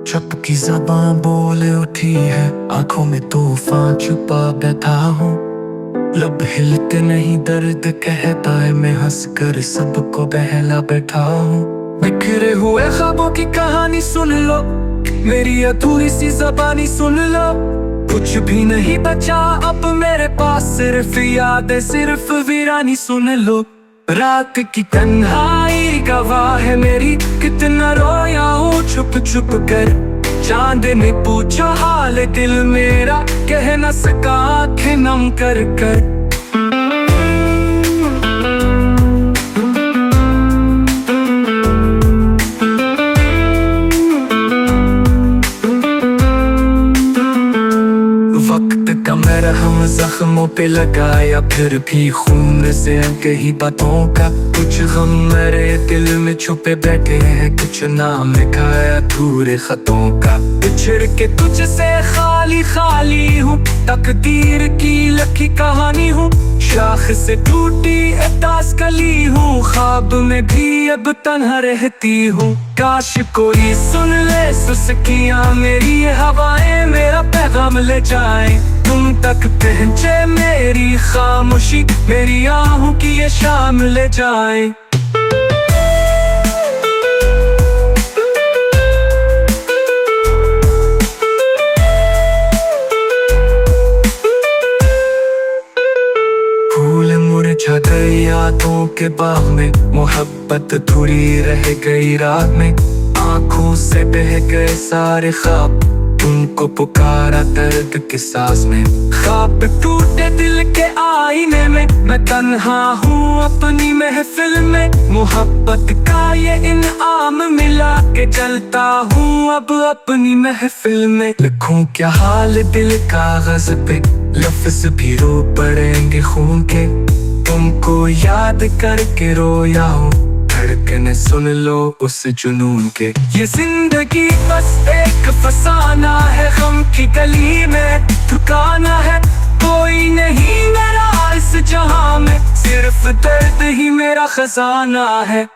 चुप की ज़बां बोल उठी है, आंखों में तूफान छुपा बैठा हूँ। लब हिलते नहीं, दर्द कहता है, मैं हंसकर सबको बहला बैठा हूँ। बिखरे हुए ख्वाबों की कहानी सुन लो, मेरी अधूरी सी ज़बानी सुन लो। कुछ भी नहीं बचा अब मेरे पास, सिर्फ यादें, सिर्फ वीरानी सुन लो। रात की तन्हाई गवाह है मेरी, कितना रोया हूँ छुप छुप कर। चांद ने पूछा हाल दिल मेरा, कह न सका आँखें नम कर कर। वक्त का मरहम जख्मों पे लगाया, फिर भी खून से कही बातों का। कुछ गम मेरे दिल में छुपे बैठे हैं, कुछ नाम लिखा है अधूरे खतों का। बिछड़ के तुझसे खाली खाली हूँ, तकदीर की लकी कहानी हूँ। शाख से टूटी एहसास कली हूँ, ख्वाब में भी अब तन्हा रहती हूँ। काश कोई सुन ले सुस्कियाँ मेरी, हवाएं मेरा पैगाम ले जाए तुम तक पहुँचे मेरी खामोशी, मेरी आहों की ये शाम ले जाए। फूल मुरझा गए यादों के बाग में, मोहब्बत धुरी रह गई रात में। आंखों से बह गए सारे ख्वाब, तुमको पुकारा दर्द के सांस में। ख्वाब टूटे दिल के आईने में, मैं तन्हा हूँ अपनी महफिल में। मोहब्बत का ये इनाम मिला के चलता हूँ अब अपनी महफिल में। लिखूं क्या हाल दिल कागज पे, लफ्ज भी रो पड़ेंगे खून के। तुमको याद करके रोया हूँ, धड़कने सुन लो उस जुनून के। ये जिंदगी बस एक फसाना है, गम की गली में ठिकाना है। कोई नहीं मेरा इस जहां में, सिर्फ दर्द ही मेरा खजाना है।